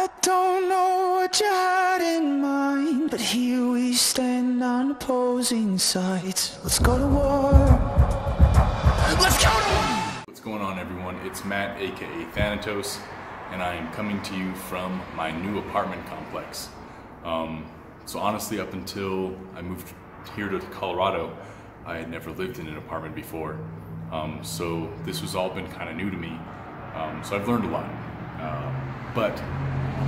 I don't know what you had in mind, but here we stand on opposing sides. Let's go to war. Let's go to war! What's going on, everyone? It's Matt, aka Thanatos, and I am coming to you from my new apartment complex. So honestly, up until I moved here to Colorado, I had never lived in an apartment before. So this has all been kind of new to me. So I've learned a lot. But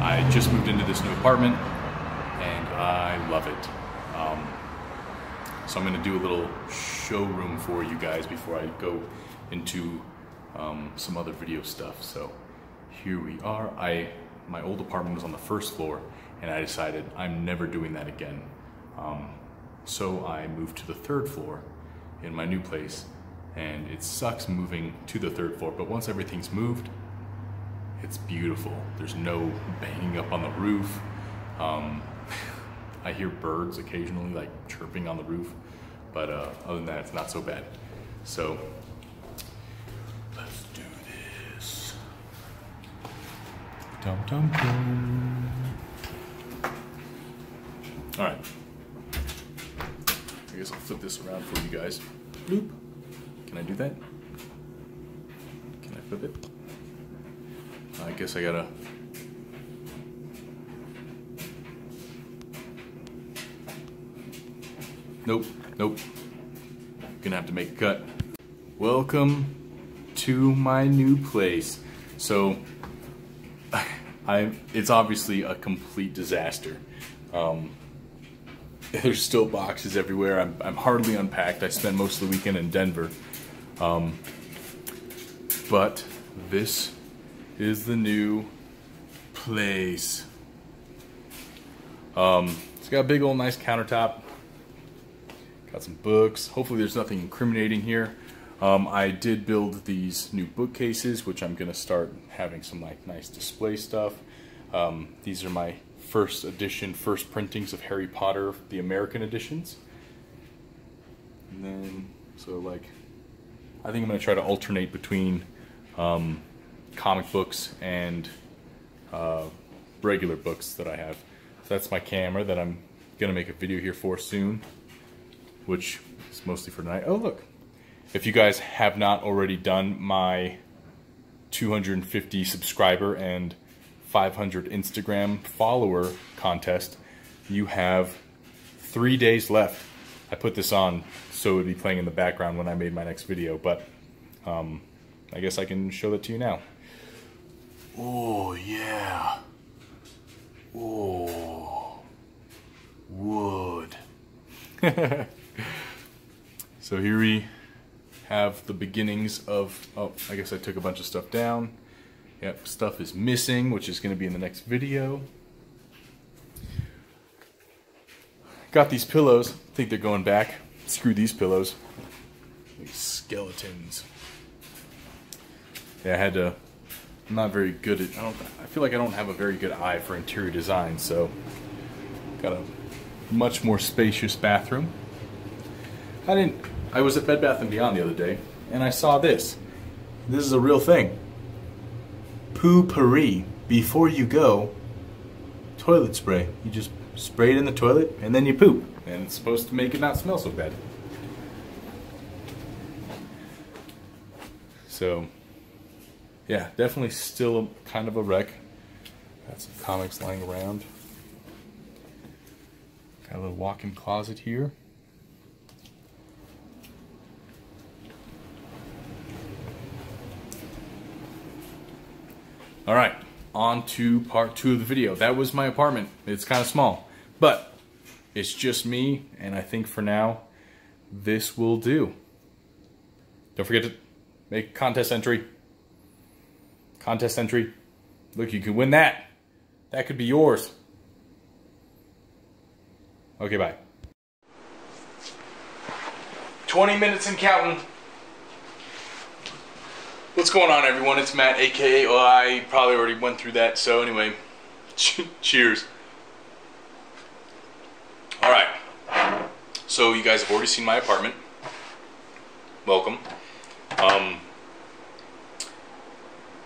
I just moved into this new apartment and I love it. So I'm going to do a little showroom for you guys before I go into some other video stuff. So here we are. My old apartment was on the first floor and I decided I'm never doing that again. So I moved to the third floor in my new place, and it sucks moving to the third floor, but once everything's moved, it's beautiful. There's no banging up on the roof. I hear birds occasionally like chirping on the roof, but other than that, it's not so bad. So let's do this. Dum dum dum. All right. I guess I'll flip this around for you guys. Bloop. Can I do that? Can I flip it? I guess I gotta... Nope, nope. Gonna have to make a cut. Welcome to my new place. So, it's obviously a complete disaster. There's still boxes everywhere. I'm hardly unpacked. I spent most of the weekend in Denver. But this is the new place. It's got a big old nice countertop. Got some books. Hopefully there's nothing incriminating here. I did build these new bookcases, which I'm gonna start having some like nice display stuff. These are my first printings of Harry Potter, the American editions. And then, so like, I think I'm gonna try to alternate between comic books and regular books that I have. So that's my camera that I'm gonna make a video here for soon, which is mostly for tonight. Oh look, if you guys have not already done my 250 subscriber and 500 Instagram follower contest, you have 3 days left. I put this on so it would be playing in the background when I made my next video, but I guess I can show that to you now. Oh yeah. Oh, wood. So here we have the beginnings of, oh, I guess I took a bunch of stuff down. Yep, stuff is missing, which is going to be in the next video. Got these pillows. I think they're going back. Screw these pillows. These skeletons. Yeah, I had to... I'm not very good at... I feel like I don't have a very good eye for interior design, so... Got a much more spacious bathroom. I was at Bed Bath & Beyond the other day, and I saw this. This is a real thing. Poo-pourri, before you go, toilet spray. You just spray it in the toilet and then you poop, and it's supposed to make it not smell so bad. So yeah, definitely still kind of a wreck. Got some comics lying around. Got a little walk-in closet here. Alright, on to part 2 of the video. That was my apartment. It's kind of small, but it's just me, and I think for now, this will do. Don't forget to make a contest entry. Contest entry. Look, you can win that. That could be yours. Okay, bye. 20 minutes and counting. What's going on, everyone? It's Matt, aka, well, I probably already went through that, so anyway, cheers. Alright, so you guys have already seen my apartment. Welcome.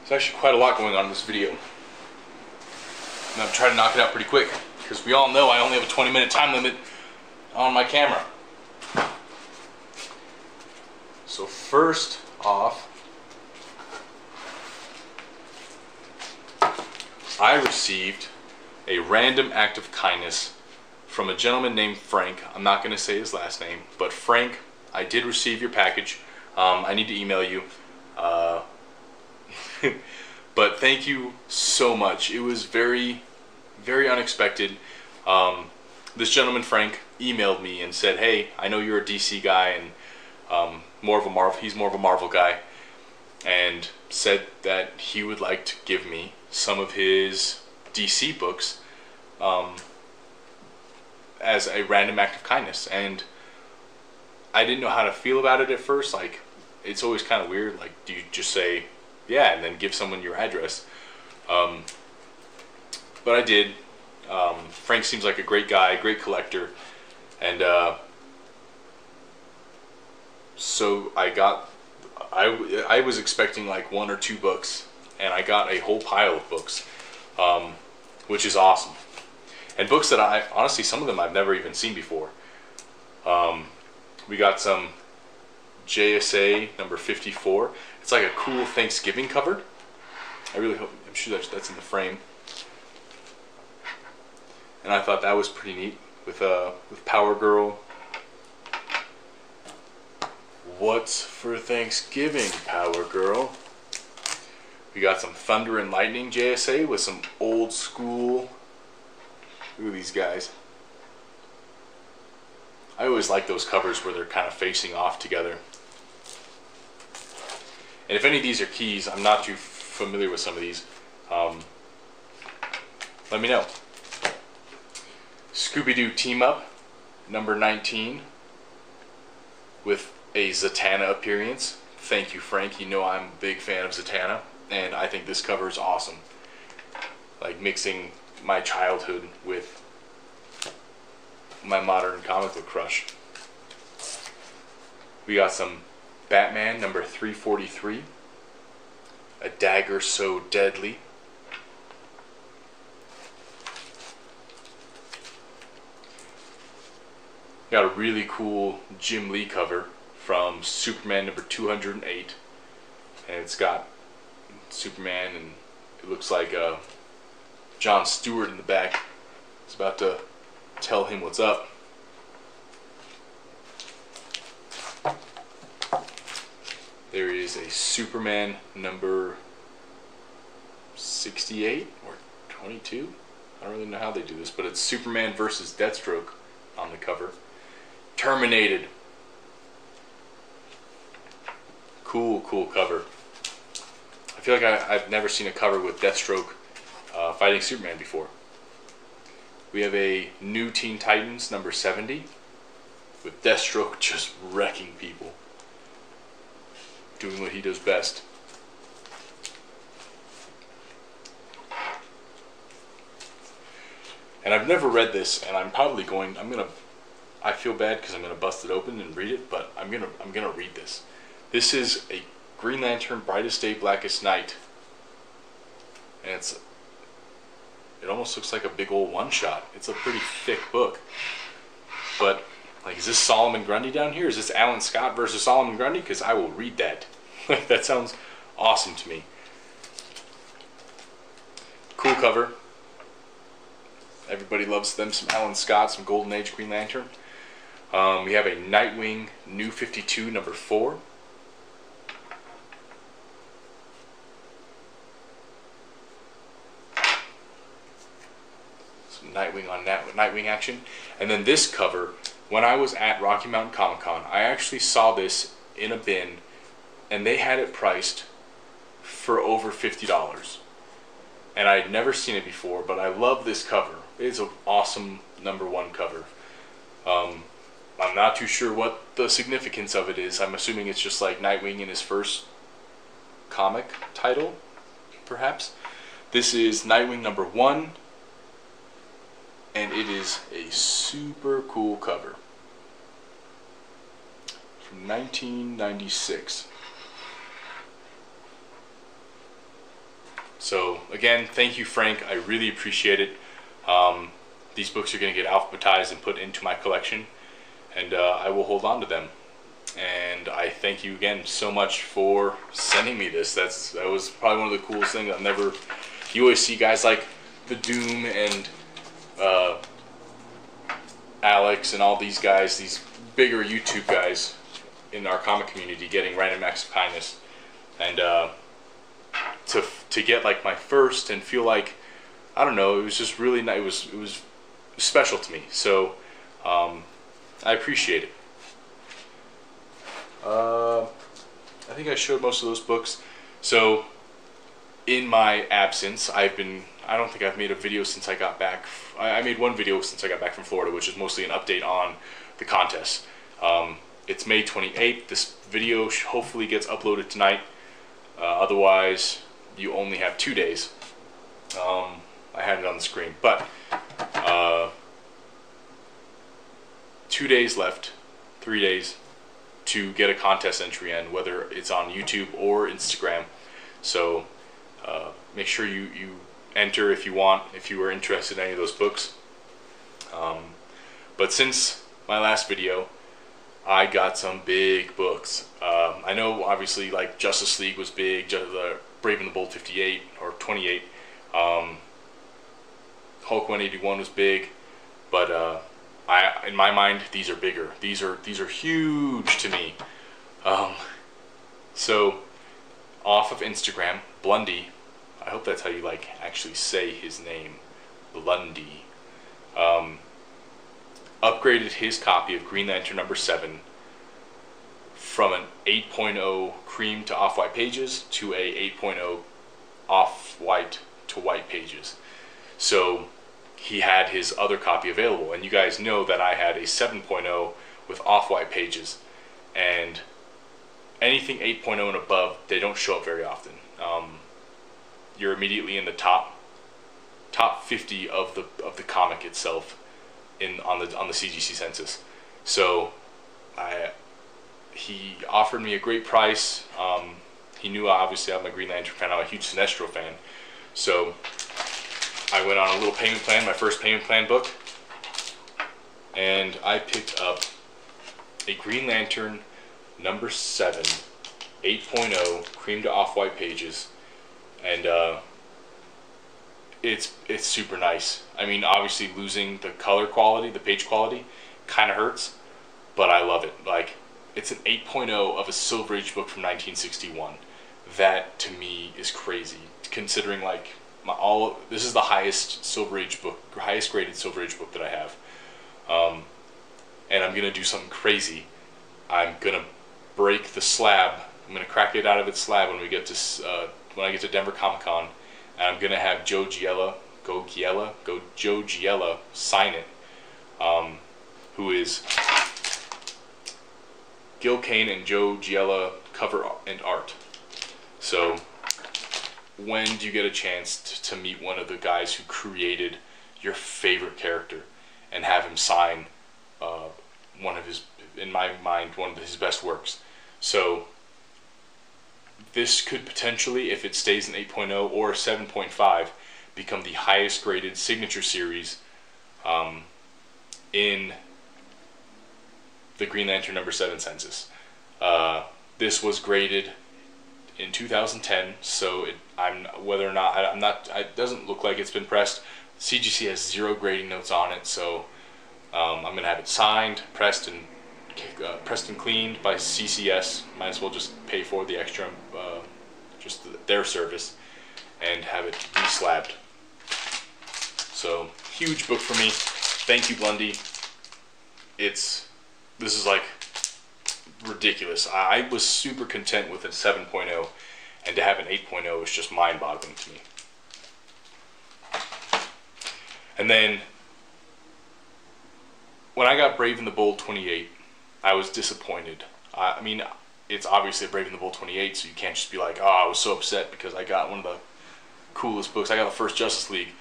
There's actually quite a lot going on in this video. And I'm trying to knock it out pretty quick, because we all know I only have a 20-minute time limit on my camera. So first off, I received a random act of kindness from a gentleman named Frank. I'm not going to say his last name, but Frank, I did receive your package. I need to email you. But thank you so much. It was very, very unexpected. This gentleman, Frank, emailed me and said, hey, I know you're a DC guy and he's more of a Marvel guy, and said that he would like to give me some of his DC books as a random act of kindness. And I didn't know how to feel about it at first. Like, it's always kind of weird. Like, do you just say yeah and then give someone your address? But I did. Frank seems like a great guy, great collector, and so I was expecting like 1 or 2 books, and I got a whole pile of books, which is awesome. And books that honestly, some of them I've never even seen before. We got some JSA number 54. It's like a cool Thanksgiving cover. I really hope, I'm sure that's in the frame. And I thought that was pretty neat with Power Girl. What's for Thanksgiving, Power Girl? We got some Thunder and Lightning JSA with some old school. Look at these guys. I always like those covers where they're kind of facing off together. And if any of these are keys, I'm not too familiar with some of these, let me know. Scooby-Doo Team Up, number 19, with a Zatanna appearance. Thank you, Frank. You know I'm a big fan of Zatanna, and I think this cover is awesome. Like mixing my childhood with my modern comic book crush. We got some Batman number 343, A Dagger So Deadly. Got a really cool Jim Lee cover from Superman number 208, and it's got Superman, and it looks like John Stewart in the back. It's about to tell him what's up. There is a Superman number 68 or 22. I don't really know how they do this, but it's Superman versus Deathstroke on the cover. Terminated. Cool cover. I feel like I've never seen a cover with Deathstroke fighting Superman before. We have a new Teen Titans number 70 with Deathstroke just wrecking people, doing what he does best. And I've never read this, and I feel bad because I'm gonna bust it open and read it, but I'm gonna read this. This is a Green Lantern Brightest Day Blackest Night, and it almost looks like a big old one-shot. It's a pretty thick book, but like, is this Solomon Grundy down here? Is this Alan Scott versus Solomon Grundy? Because I will read that. That sounds awesome to me. Cool cover. Everybody loves them some Alan Scott, some Golden Age Green Lantern. We have a Nightwing New 52 number 4. Some Nightwing on Nightwing action. And then this cover, when I was at Rocky Mountain Comic Con, I actually saw this in a bin, and they had it priced for over $50. And I had never seen it before, but I love this cover. It's an awesome number 1 cover. I'm not too sure what the significance of it is. I'm assuming it's just like Nightwing in his first comic title, perhaps. This is Nightwing number 1, and it is a super cool cover from 1996. So again, thank you, Frank. I really appreciate it. These books are going to get alphabetized and put into my collection, and I will hold on to them. And I thank you again so much for sending me this. That was probably one of the coolest things. You always see guys like the Doom and Alex and all these guys, these bigger YouTube guys in our comic community, getting random acts of kindness, and to get like my first and feel like, I don't know, it was just really nice. It was special to me. So I appreciate it. I think I showed most of those books. So in my absence, I don't think I've made a video since I got back. I made one video since I got back from Florida, which is mostly an update on the contest. It's May 28th. This video hopefully gets uploaded tonight. Otherwise, you only have 2 days. I had it on the screen, but 2 days left, 3 days to get a contest entry in, whether it's on YouTube or Instagram. So make sure you enter if you want, if you are interested in any of those books. But since my last video, I got some big books. I know obviously like Justice League was big, Brave and the Bold 58 or 28. Hulk 181 was big, but in my mind, these are bigger. These are huge to me. So off of Instagram, Blundy, I hope that's how you like actually say his name, Blundy, upgraded his copy of Green Lantern #7 from an 8.0 cream to off-white pages to a 8.0 off-white to white pages. So he had his other copy available, and you guys know that I had a 7.0 with off-white pages, and anything 8.0 and above, they don't show up very often. You're immediately in the top 50 of the comic itself on the CGC census. So he offered me a great price. He knew obviously I'm a Green Lantern fan. I'm a huge Sinestro fan. So I went on a little payment plan, my first payment plan book, and I picked up a Green Lantern #7 8.0 cream to off-white pages, and it's super nice. I mean, obviously losing the color quality, the page quality, kind of hurts, but I love it. Like, it's an 8.0 of a Silver Age book from 1961. That to me is crazy, considering like this is the highest Silver Age book, highest graded Silver Age book that I have. And I'm gonna do something crazy. I'm gonna break the slab. I'm gonna crack it out of its slab when I get to Denver Comic Con, and I'm gonna have Joe Giella sign it. Who is Gil Kane and Joe Giella cover and art. So when do you get a chance to meet one of the guys who created your favorite character and have him sign one of his, in my mind, one of his best works? So this could potentially, if it stays in 8.0 or 7.5, become the highest graded signature series in the Green Lantern #7 census. This was graded in 2010, so whether or not it doesn't look like it's been pressed. CGC has 0 grading notes on it, so I'm gonna have it signed, pressed and cleaned by CCS. Might as well just pay for the extra, just their service, and have it de-slabbed. So huge book for me. Thank you, Blundy. This is like ridiculous. I was super content with a 7.0, and to have an 8.0 is just mind-boggling to me. And then when I got Brave and the Bold 28, I was disappointed. I mean, it's obviously a Brave and the Bold 28, so you can't just be like, oh, I was so upset because I got one of the coolest books. I got the first Justice League.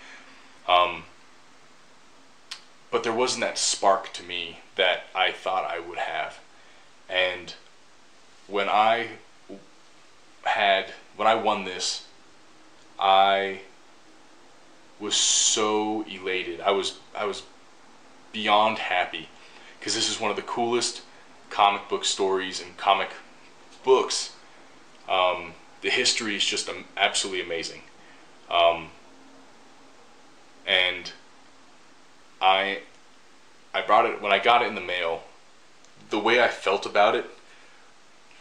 But there wasn't that spark to me that I thought I would have. And when I won this, I was so elated. I was beyond happy, because this is one of the coolest comic book stories and comic books. The history is just absolutely amazing. And I brought it, when I got it in the mail, the way I felt about it,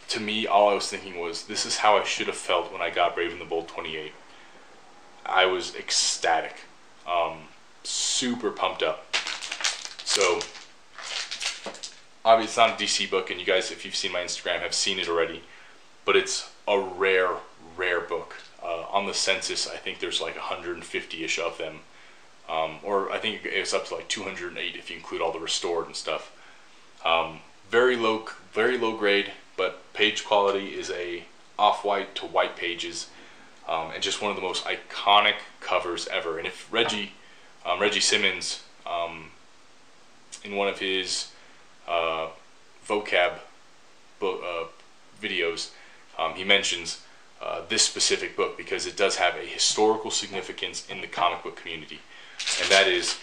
to me, all I was thinking was, this is how I should have felt when I got Brave and the Bold 28. I was ecstatic, super pumped up. So, obviously it's not a DC book, and you guys, if you've seen my Instagram, have seen it already, but it's a rare book. On the census, I think there's like 150-ish of them, or I think it's up to like 208 if you include all the restored and stuff. Very low grade, but page quality is a off-white to white pages, and just one of the most iconic covers ever. And if Reggie Simmons, in one of his vocab videos, he mentions this specific book because it does have a historical significance in the comic book community, and that is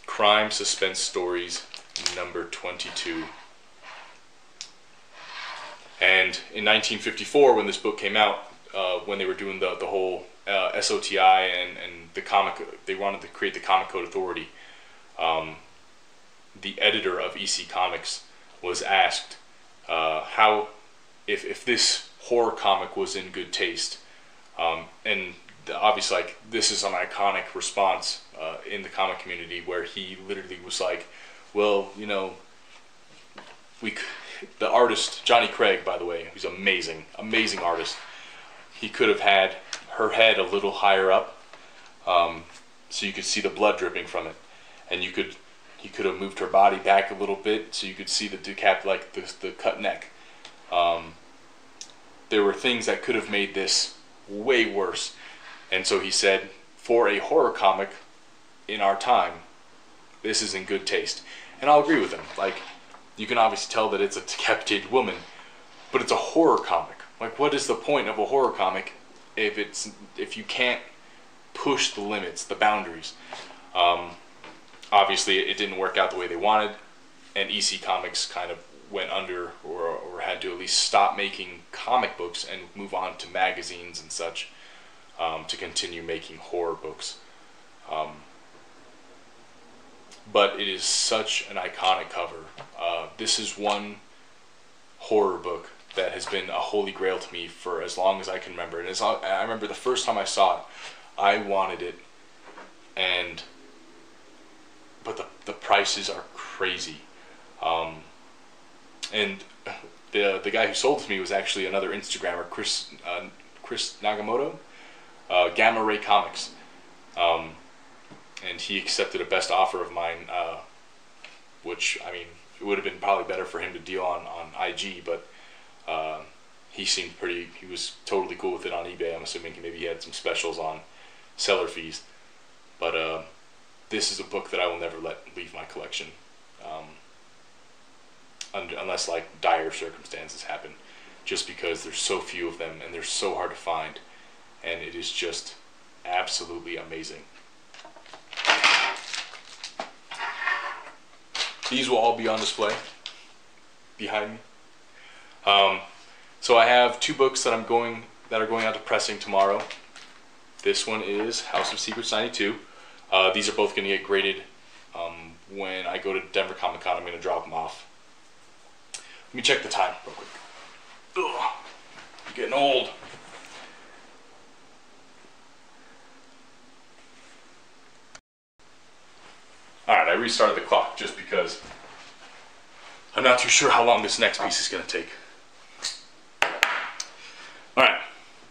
Crime Suspense Stories number 22. And in 1954, when this book came out, when they were doing the whole SOTI and the comic, they wanted to create the Comic Code Authority. The editor of EC Comics was asked how, if this horror comic was in good taste, and obviously, like, this is an iconic response in the comic community, where he literally was like, well, you know, the artist, Johnny Craig, by the way, who's amazing artist, he could have had her head a little higher up, so you could see the blood dripping from it, and he could have moved her body back a little bit so you could see the the cut neck. There were things that could have made this way worse, and so he said, for a horror comic in our time, this is in good taste. And I'll agree with him. Like, you can obviously tell that it's a decapitated woman, but it's a horror comic. Like, what is the point of a horror comic if you can't push the limits, the boundaries? Obviously, it didn't work out the way they wanted, and EC Comics kind of went under, or had to at least stop making comic books and move on to magazines and such, to continue making horror books. But it is such an iconic cover. This is one horror book that has been a holy grail to me for as long as I can remember. And I remember the first time I saw it, I wanted it, but the prices are crazy. And the guy who sold it to me was actually another Instagrammer, Chris Nagamoto, Gamma Ray Comics. And he accepted a best offer of mine, which, I mean, it would have been probably better for him to deal on IG, but he was totally cool with it on eBay. I'm assuming maybe he had some specials on seller fees. But this is a book that I will never let leave my collection, unless like dire circumstances happen, just because there's so few of them and they're so hard to find, and it is just absolutely amazing. These will all be on display behind me. So I have two books that are going out to pressing tomorrow. This one is House of Secrets 92. These are both going to get graded when I go to Denver Comic Con. I'm going to drop them off. Let me check the time real quick. Ugh, I'm getting old. Alright, I restarted the clock just because I'm not too sure how long this next piece is going to take. Alright,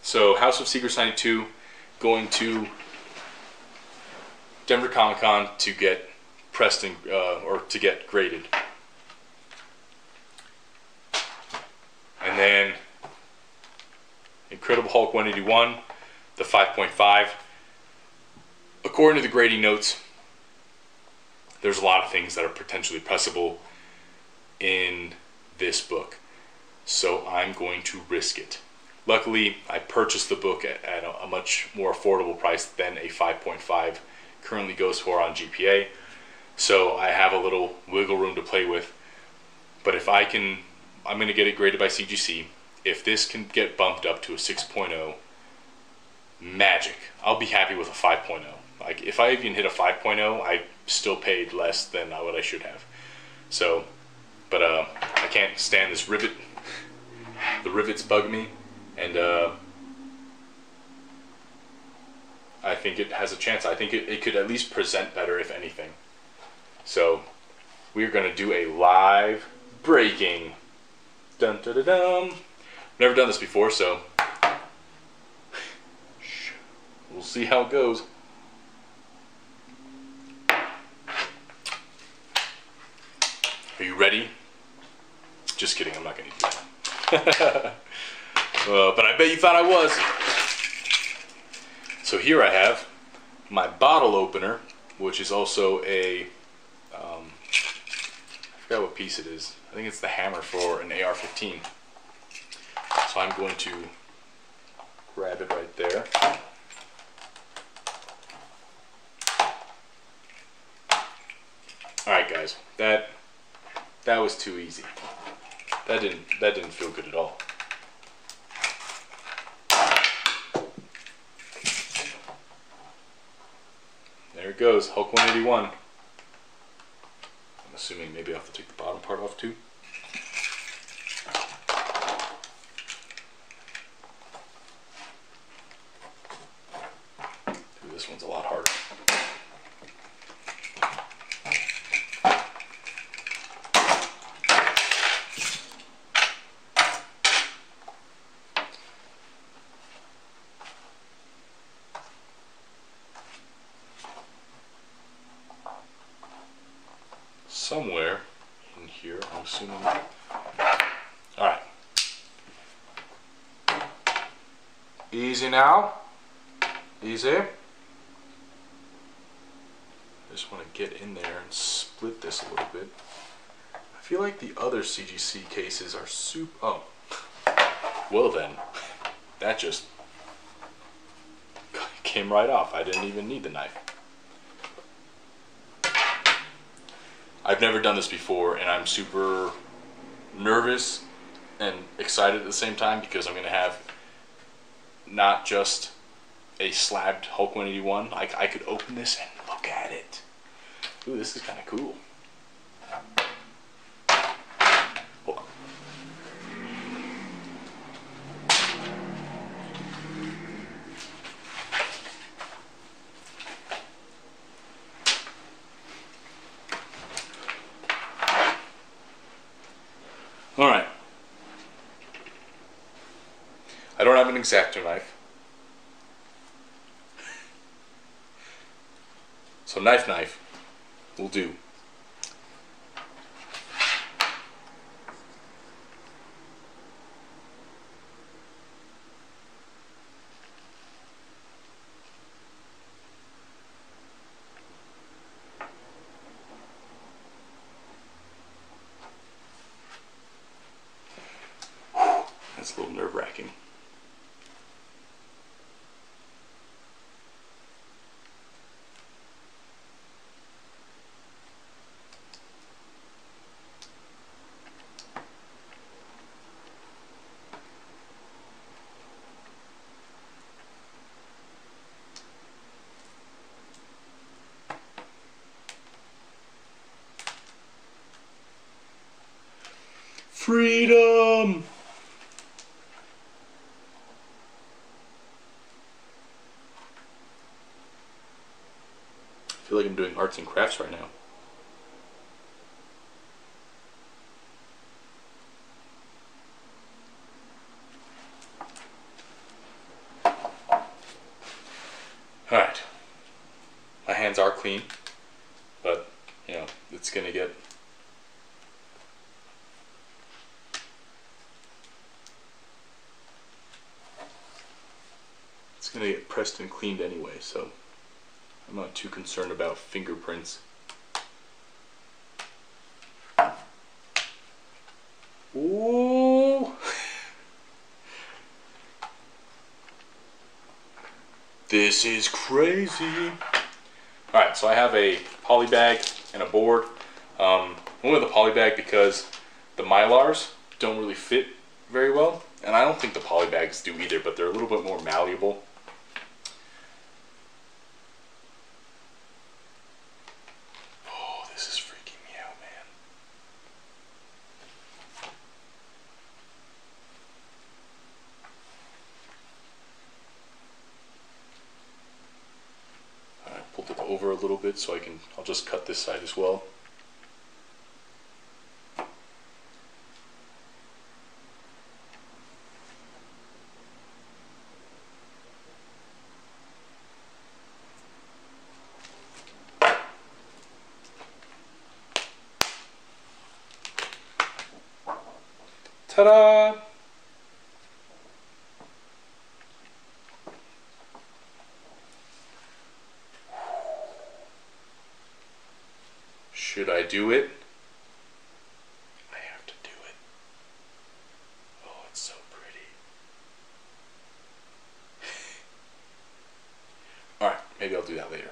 so House of Secrets 92, going to Denver Comic Con to get pressed or to get graded. And then Incredible Hulk 181, the 5.5. According to the grading notes, there's a lot of things that are potentially pressable in this book, so I'm going to risk it. Luckily, I purchased the book at a much more affordable price than a 5.5 currently goes for on GPA. So I have a little wiggle room to play with. But if I can, I'm going to get it graded by CGC. If this can get bumped up to a 6.0, magic. I'll be happy with a 5.0. Like, if I even hit a 5.0, I still paid less than what I should have. So, but I can't stand this rivet. The rivets bug me. And I think it has a chance. I think it could at least present better, if anything. So we're going to do a live breaking. Dun dun dun dun. Never done this before, so we'll see how it goes. Are you ready? Just kidding, I'm not going to do that. But I bet you thought I was. So here I have my bottle opener, which is also a, I forgot what piece it is. I think it's the hammer for an AR-15. So I'm going to grab it right there. Alright guys, that was too easy. That didn't feel good at all. There it goes, Hulk 181. I'm assuming maybe I'll have to take the bottom part off too. Ooh, this one's a lot harder. Somewhere in here, I'm assuming. Alright. Easy now. Easy. I just want to get in there and split this a little bit. I feel like the other CGC cases are super. Oh. Well then. That just came right off. I didn't even need the knife. I've never done this before, and I'm super nervous and excited at the same time because I'm going to have not just a slabbed Hulk 181. I could open this and look at it. Ooh, this is kind of cool. Hold on. Alright. I don't have an X-Acto knife. So knife will do. That's a little nerve-wracking. Freedom! I feel like I'm doing arts and crafts right now. Alright. My hands are clean, but, you know, it's gonna get pressed and cleaned anyway, so I'm not too concerned about fingerprints. Ooh! This is crazy. Alright, so I have a poly bag and a board. I went with a poly bag because the Mylars don't really fit very well. And I don't think the poly bags do either, but they're a little bit more malleable. Oh, this is freaking me out, man. Alright, pulled it over a little bit so I'll just cut this side as well. Ta-da! Should I do it? I have to do it. Oh, it's so pretty. Alright, maybe I'll do that later.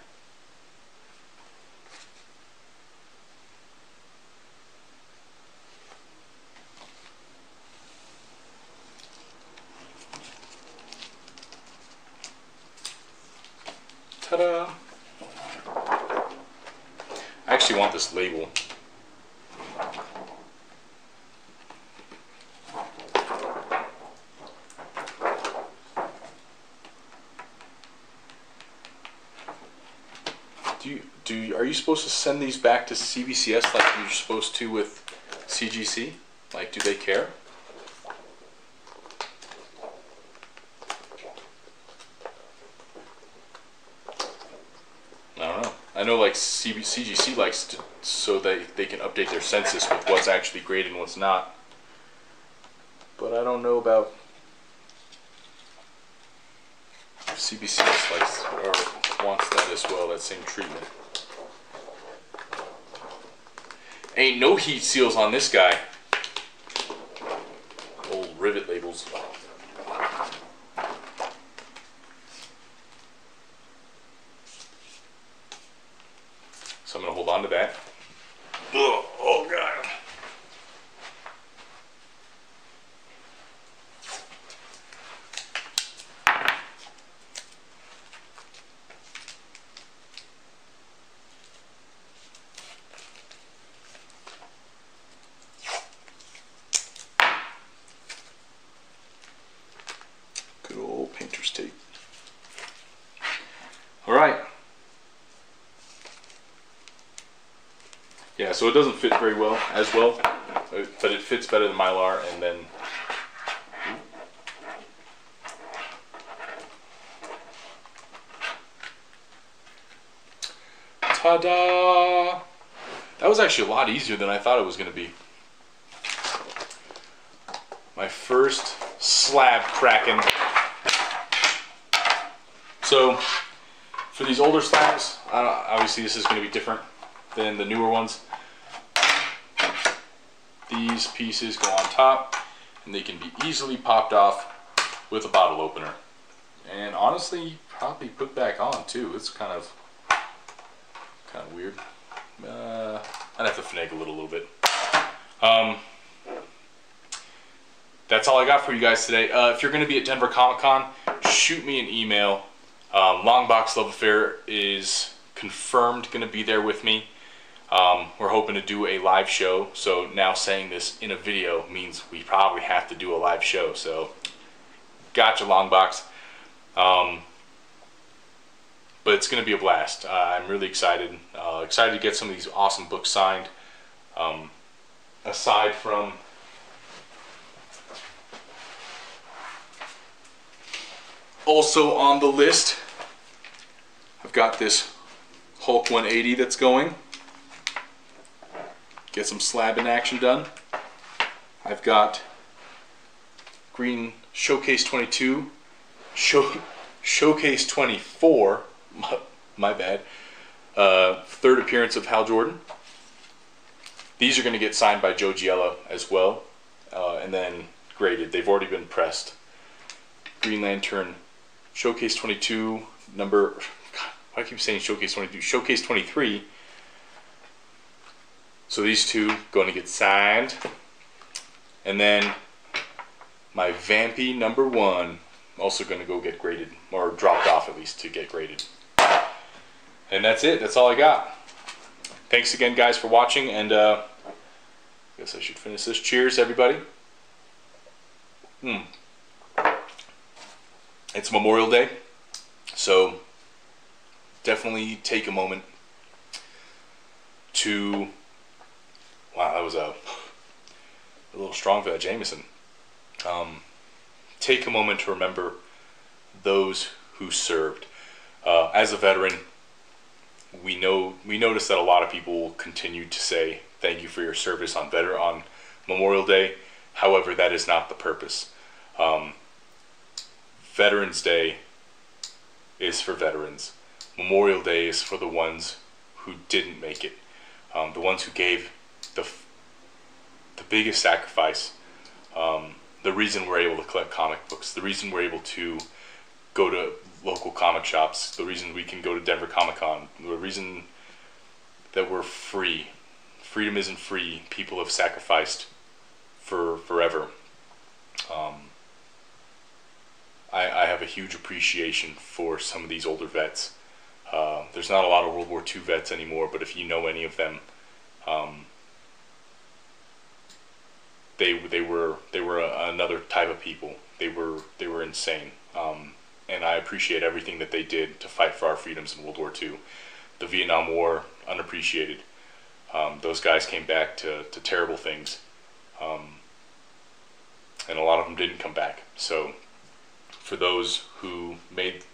Ta-da! I actually want this label. Are you supposed to send these back to CBCS like you're supposed to with CGC? Like, do they care? I don't know. I know like CGC likes to, so that they can update their census with what's actually graded and what's not. But I don't know about if CBCS likes or wants that as well, that same treatment. Ain't no heat seals on this guy. Old rivet labels. So I'm going to hold on to that. Oh God. Good old painter's tape. All right. Yeah, so it doesn't fit very well, but it fits better than Mylar, and then ta-da! That was actually a lot easier than I thought it was going to be. My first slab cracking. So, for these older slabs, obviously this is going to be different than the newer ones. These pieces go on top, and they can be easily popped off with a bottle opener. And honestly, probably put back on too. It's kind of weird. I'd have to finagle it a little bit. That's all I got for you guys today. If you're going to be at Denver Comic Con, shoot me an email. Longbox Love Affair is confirmed going to be there with me. We're hoping to do a live show, so now saying this in a video means we probably have to do a live show. So, gotcha, Longbox. But it's going to be a blast. I'm really excited. Excited to get some of these awesome books signed. Aside from also on the list, I've got this Hulk 180 that's going. Get some slabbing action done. I've got Green Showcase 22, Showcase 24, my bad, third appearance of Hal Jordan. These are going to get signed by Joe Giella as well, and then graded. They've already been pressed. Green Lantern Showcase 22, number, God, I keep saying Showcase 22, Showcase 23. So these two going to get signed. And then my Vampy number 1 also going to go get graded, or dropped off at least to get graded. And that's it. That's all I got. Thanks again, guys, for watching. And I guess I should finish this. Cheers, everybody. It's Memorial Day, so definitely take a moment to, wow, that was a little strong for that Jameson. Take a moment to remember those who served. As a veteran, we notice that a lot of people will continue to say thank you for your service on Memorial Day. However, that is not the purpose. Veterans Day is for veterans. Memorial Day is for the ones who didn't make it. The ones who gave the biggest sacrifice. The reason we're able to collect comic books. The reason we're able to go to local comic shops. The reason we can go to Denver Comic Con. The reason that we're free. Freedom isn't free. People have sacrificed for forever. I have a huge appreciation for some of these older vets. There's not a lot of World War II vets anymore, but if you know any of them, they were another type of people. They were insane, and I appreciate everything that they did to fight for our freedoms in World War II. The Vietnam War, unappreciated. Those guys came back to terrible things, and a lot of them didn't come back. So, for those who made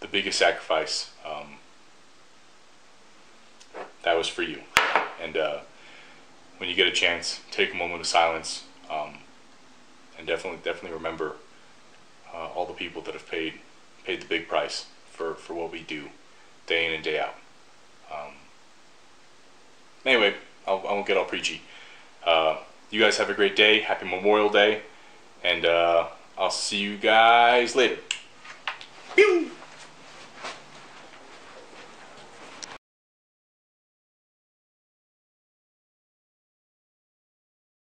the biggest sacrifice, that was for you. And when you get a chance, take a moment of silence, and definitely remember all the people that have paid the big price for what we do, day in and day out. Anyway, I won't get all preachy. You guys have a great day. Happy Memorial Day, and I'll see you guys later.